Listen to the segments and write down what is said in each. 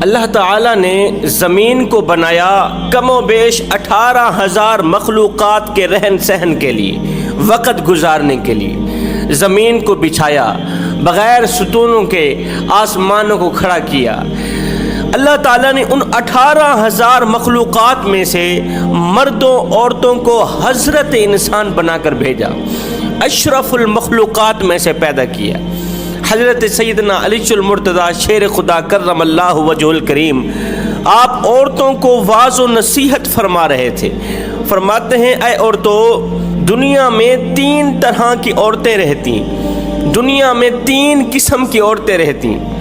اللہ تعالیٰ نے زمین کو بنایا کم و بیش 18,000 مخلوقات کے رہن سہن کے لیے، وقت گزارنے کے لیے زمین کو بچھایا، بغیر ستونوں کے آسمانوں کو کھڑا کیا۔ اللہ تعالیٰ نے ان 18,000 مخلوقات میں سے مردوں عورتوں کو حضرت انسان بنا کر بھیجا، اشرف المخلوقات میں سے پیدا کیا۔ حضرت سیدنا علی المرتضیٰ شیر خدا کرم اللہ وجہ الکریم آپ عورتوں کو واعظ و نصیحت فرما رہے تھے۔ فرماتے ہیں، اے عورتوں، دنیا میں 3 طرح کی عورتیں رہتی ہیں، دنیا میں 3 قسم کی عورتیں رہتی ہیں۔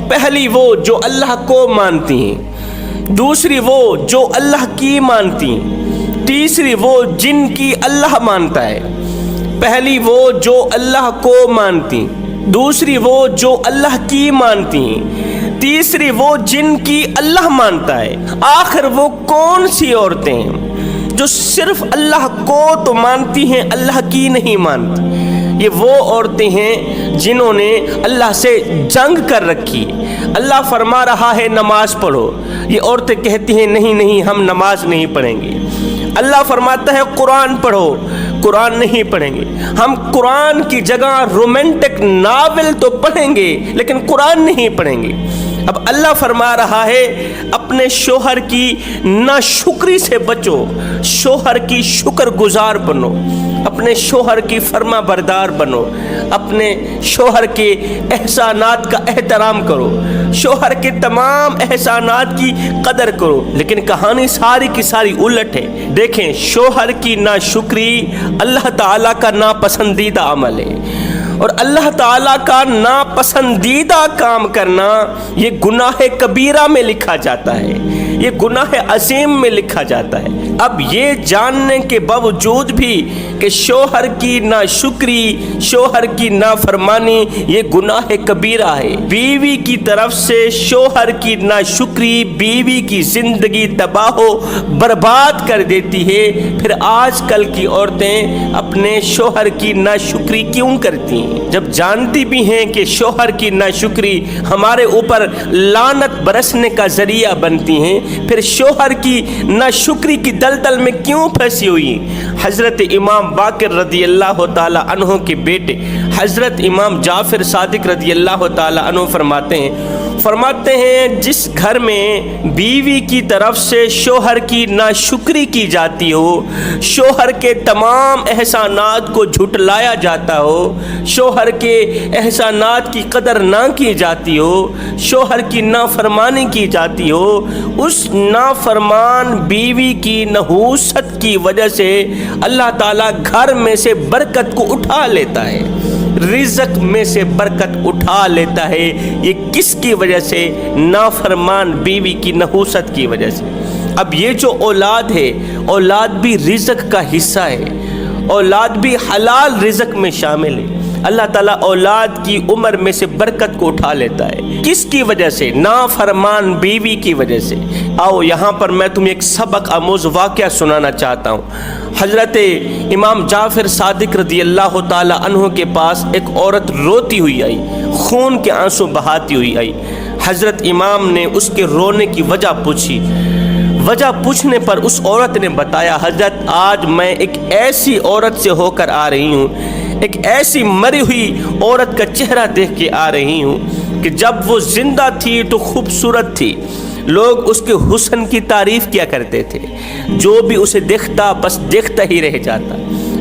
پہلی وہ جو اللہ کو مانتی ہیں، دوسری وہ جو اللہ کی مانتی ہیں، تیسری وہ جن کی اللہ مانتا ہے۔ پہلی وہ جو اللہ کو مانتی، دوسری وہ جو اللہ کی مانتی ہیں، تیسری وہ جن کی اللہ مانتا ہے۔ آخر وہ کون سی عورتیں ہیں جو صرف اللہ کو تو مانتی ہیں، اللہ کی نہیں مانتی؟ یہ وہ عورتیں ہیں جنہوں نے اللہ سے جنگ کر رکھی۔ اللہ فرما رہا ہے نماز پڑھو، یہ عورتیں کہتی ہیں نہیں نہیں ہم نماز نہیں پڑھیں گے۔ اللہ فرماتا ہے قرآن پڑھو، قرآن نہیں پڑھیں گے۔ ہم قرآن کی جگہ رومانٹک ناول تو پڑھیں گے لیکن قرآن نہیں پڑھیں گے۔ اب اللہ فرما رہا ہے اپنے شوہر کی ناشکری سے بچو، شوہر کی شکر گزار بنو، اپنے شوہر کی فرما بردار بنو، اپنے شوہر کے احسانات کا احترام کرو، شوہر کے تمام احسانات کی قدر کرو۔ لیکن کہانی ساری کی ساری الٹ ہے۔ دیکھیں، شوہر کی ناشکری اللہ تعالیٰ کا ناپسندیدہ عمل ہے، اور اللہ تعالیٰ کا ناپسندیدہ کام کرنا یہ گناہ کبیرہ میں لکھا جاتا ہے، یہ گناہ عظیم میں لکھا جاتا ہے۔ اب یہ جاننے کے باوجود بھی کہ شوہر کی ناشکری، شوہر کی نافرمانی یہ گناہ کبیرہ ہے، بیوی کی طرف سے شوہر کی ناشکری بیوی کی زندگی تباہ و برباد کر دیتی ہے۔ پھر آج کل کی عورتیں اپنے شوہر کی ناشکری کیوں کرتی ہیں؟ جب جانتی بھی ہیں کہ شوہر کی ناشکری ہمارے اوپر لعنت برسنے کا ذریعہ بنتی ہیں، پھر شوہر کی ناشکری کی دلدل میں کیوں پھنسی ہوئی؟ حضرت امام باقر رضی اللہ تعالی عنہ کے بیٹے حضرت امام جعفر صادق رضی اللہ تعالی عنہ فرماتے ہیں جس گھر میں بیوی کی طرف سے شوہر کی ناشکری کی جاتی ہو، شوہر کے تمام احسانات کو جھٹلایا جاتا ہو، شوہر کے احسانات کی قدر نہ کی جاتی ہو، شوہر کی نافرمانی کی جاتی ہو، اس نافرمان بیوی کی نحوست کی وجہ سے اللہ تعالیٰ گھر میں سے برکت کو اٹھا لیتا ہے، رزق میں سے برکت اٹھا لیتا ہے۔ یہ کس کی وجہ سے؟ نافرمان بیوی کی نحوست کی وجہ سے۔ اب یہ جو اولاد ہے، اولاد بھی رزق کا حصہ ہے، اولاد بھی حلال رزق میں شامل ہے۔ اللہ تعالیٰ اولاد کی عمر میں سے برکت کو اٹھا لیتا ہے۔ کس کی وجہ سے؟ نافرمان بیوی کی وجہ سے۔ آؤ یہاں پر میں تمہیں ایک سبق آموز واقعہ سنانا چاہتا ہوں۔ حضرت امام جعفر صادق رضی اللہ تعالی عنہ کے پاس ایک عورت روتی ہوئی آئی، خون کے آنسو بہاتی ہوئی آئی۔ حضرت امام نے اس کے رونے کی وجہ پوچھی۔ وجہ پوچھنے پر اس عورت نے بتایا، حضرت آج میں ایک ایسی عورت سے ہو کر آ رہی ہوں، ایک ایسی مری ہوئی عورت کا چہرہ دیکھ کے آ رہی ہوں کہ جب وہ زندہ تھی تو خوبصورت تھی، لوگ اس کے حسن کی تعریف کیا کرتے تھے، جو بھی اسے دیکھتا بس دیکھتا ہی رہ جاتا۔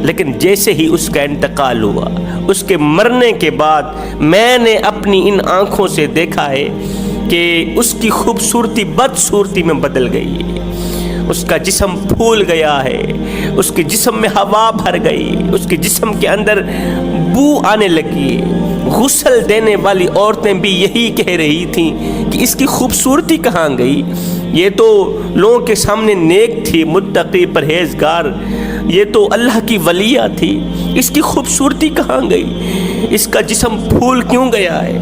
لیکن جیسے ہی اس کا انتقال ہوا، اس کے مرنے کے بعد میں نے اپنی ان آنکھوں سے دیکھا ہے کہ اس کی خوبصورتی بدصورتی میں بدل گئی ہے، اس کا جسم پھول گیا ہے، اس کے جسم میں ہوا بھر گئی، اس کے جسم کے اندر بو آنے لگی ہے۔ غسل دینے والی عورتیں بھی یہی کہہ رہی تھیں کہ اس کی خوبصورتی کہاں گئی؟ یہ تو لوگوں کے سامنے نیک تھی، متقی پرہیزگار، یہ تو اللہ کی ولیہ تھی، اس کی خوبصورتی کہاں گئی؟ اس کا جسم پھول کیوں گیا ہے؟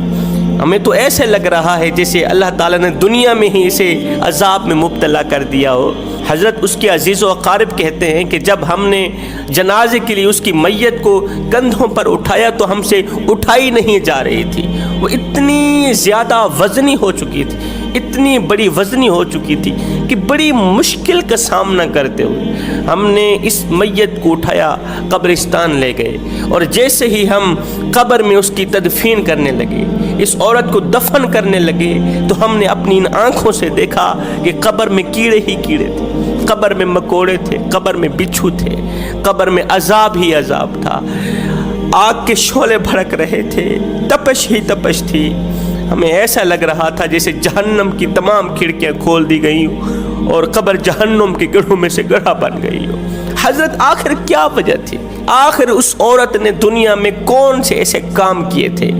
ہمیں تو ایسے لگ رہا ہے جیسے اللہ تعالیٰ نے دنیا میں ہی اسے عذاب میں مبتلا کر دیا ہو۔ حضرت اس کے عزیز و اقارب کہتے ہیں کہ جب ہم نے جنازے کے لیے اس کی میت کو کندھوں پر اٹھایا تو ہم سے اٹھائی نہیں جا رہی تھی، وہ اتنی زیادہ وزنی ہو چکی تھی، اتنی بڑی وزنی ہو چکی تھی کہ بڑی مشکل کا سامنا کرتے ہوئے ہم نے اس میت کو اٹھایا، قبرستان لے گئے، اور جیسے ہی ہم قبر میں اس کی تدفین کرنے لگے، اس عورت کو دفن کرنے لگے، تو ہم نے اپنی ان آنکھوں سے دیکھا کہ قبر میں کیڑے ہی کیڑے تھے، قبر میں مکوڑے تھے، قبر میں بچھو تھے، قبر میں عذاب ہی عذاب تھا، آگ کے شعلے بھڑک رہے تھے، تپش ہی تپش تھی۔ ہمیں ایسا لگ رہا تھا جیسے جہنم کی تمام کھڑکیاں کھول دی گئی ہوں اور قبر جہنم کے گڑھوں میں سے گڑھا بن گئی ہو۔ حضرت آخر کیا وجہ تھی؟ آخر اس عورت نے دنیا میں کون سے ایسے کام کیے تھے؟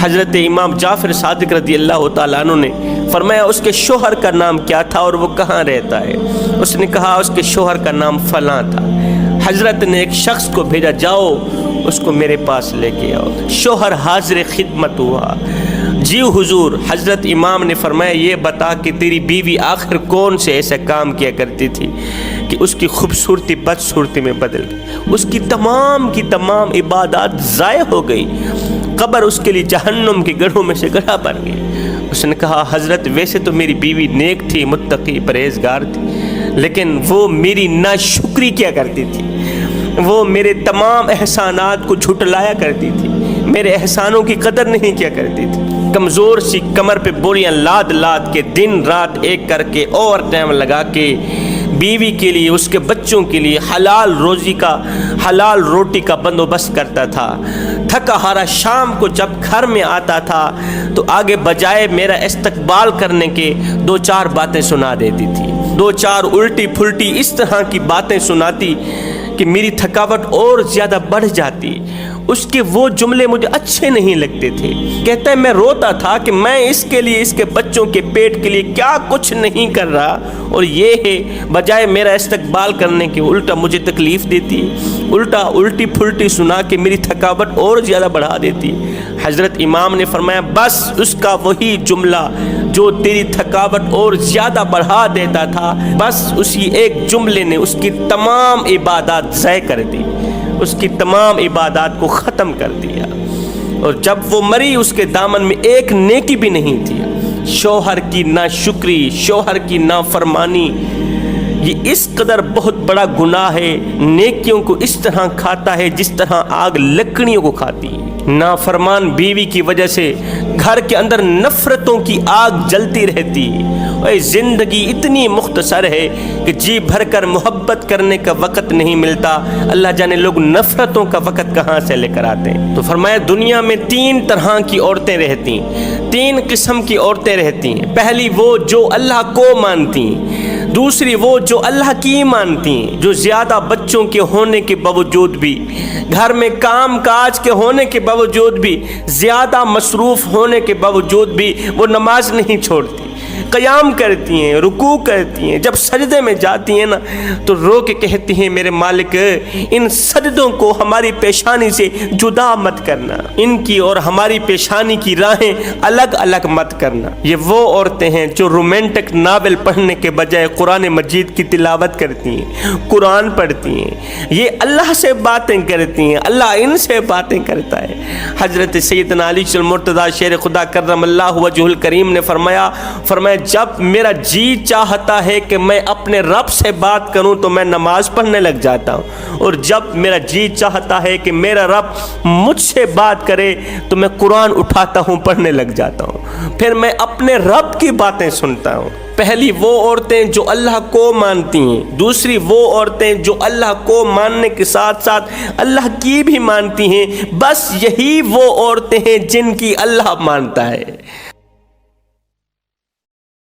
حضرت امام جعفر صادق رضی اللہ تعالیٰ عنہ نے فرمایا اس کے شوہر کا نام کیا تھا اور وہ کہاں رہتا ہے؟ اس نے کہا اس کے شوہر کا نام فلاں تھا۔ حضرت نے ایک شخص کو بھیجا، جاؤ اس کو میرے پاس لے کے آؤ۔ شوہر حاضر خدمت ہوا، جی حضور۔ حضرت امام نے فرمایا یہ بتا کہ تیری بیوی آخر کون سے ایسا کام کیا کرتی تھی کہ اس کی خوبصورتی بدصورتی میں بدل گئی، اس کی تمام عبادات ضائع ہو گئی، قبر اس کے لیے جہنم کے گڑھوں میں سے گڑھا بن گئی۔ اس نے کہا حضرت ویسے تو میری بیوی نیک تھی، متقی، پرہیزگار تھی، لیکن وہ میری ناشکری کیا کرتی تھی، وہ میرے تمام احسانات کو جھٹلایا کرتی تھی، میرے احسانوں کی قدر نہیں کیا کرتی تھی۔ کمزور سی کمر پہ بوریاں لاد لاد کے دن رات ایک کر کے اور ٹائم لگا کے بیوی کے لیے، اس کے بچوں کے لیے حلال روٹی کا بندوبست کرتا تھا۔ تھکا ہارا شام کو جب گھر میں آتا تھا تو آگے بجائے میرا استقبال کرنے کے دو چار باتیں سنا دیتی تھی، دو چار الٹی پھلٹی اس طرح کی باتیں سناتی کہ میری تھکاوٹ اور زیادہ بڑھ جاتی۔ اس کے وہ جملے مجھے اچھے نہیں لگتے تھے۔ کہتا ہے میں روتا تھا کہ میں اس کے لیے، اس کے بچوں کے پیٹ کے لیے کیا کچھ نہیں کر رہا، اور یہ ہے بجائے میرا استقبال کرنے کے الٹا مجھے تکلیف دیتی، الٹا الٹی پھلٹی سنا کے میری تھکاوٹ اور زیادہ بڑھا دیتی۔ حضرت امام نے فرمایا بس اس کا وہی جملہ جو تیری تھکاوٹ اور زیادہ بڑھا دیتا تھا، بس اسی ایک جملے نے اس کی تمام عبادات ضائع کر دی، اس کی تمام عبادات کو ختم کر دیا۔ اور جب وہ مری اس کے دامن میں ایک نیکی بھی نہیں تھی۔ شوہر کی ناشکری، شوہر کی نافرمانی، یہ اس قدر بہت بڑا گناہ ہے، نیکیوں کو اس طرح کھاتا ہے جس طرح آگ لکڑیوں کو کھاتی ہے۔ نافرمان بیوی کی وجہ سے گھر کے اندر نفرتوں کی آگ جلتی رہتی ہے۔ زندگی اتنی مختصر ہے کہ جی بھر کر محبت کرنے کا وقت نہیں ملتا، اللہ جانے لوگ نفرتوں کا وقت کہاں سے لے کر آتے ہیں۔ تو فرمایا دنیا میں تین طرح کی عورتیں رہتی ہیں، تین قسم کی عورتیں رہتی ہیں۔ پہلی وہ جو اللہ کو مانتی ہیں، دوسری وہ جو اللہ کی مانتی ہیں، جو زیادہ بچوں کے ہونے کے باوجود بھی، گھر میں کام کاج کے ہونے کے باوجود بھی، زیادہ مصروف ہونے کے باوجود بھی وہ نماز نہیں چھوڑتی، قیام کرتی ہیں، رکوع کرتی ہیں، جب سجدے میں جاتی ہیں نا تو رو کے کہتی ہیں میرے مالک ان سجدوں کو ہماری پیشانی سے جدا مت کرنا، ان کی اور ہماری پیشانی کی راہیں الگ الگ مت کرنا۔ یہ وہ عورتیں ہیں جو رومانٹک ناول پڑھنے کے بجائے قرآن مجید کی تلاوت کرتی ہیں، قرآن پڑھتی ہیں، یہ اللہ سے باتیں کرتی ہیں، اللہ ان سے باتیں کرتا ہے۔ حضرت سیدنا علی المرتضیٰ شیر خدا کرم اللہ وجہ الکریم نے فرمایا جب میرا جی چاہتا ہے کہ میں اپنے رب سے بات کروں تو میں نماز پڑھنے لگ جاتا ہوں، اور جب میرا جی چاہتا ہے کہ میرا رب مجھ سے بات کرے تو میں قرآن اٹھاتا ہوں، پڑھنے لگ جاتا ہوں، پھر میں اپنے رب کی باتیں سنتا ہوں۔ پہلی وہ عورتیں جو اللہ کو مانتی ہیں، دوسری وہ عورتیں جو اللہ کو ماننے کے ساتھ ساتھ اللہ کی بھی مانتی ہیں، بس یہی وہ عورتیں ہیں جن کی اللہ مانتا ہے۔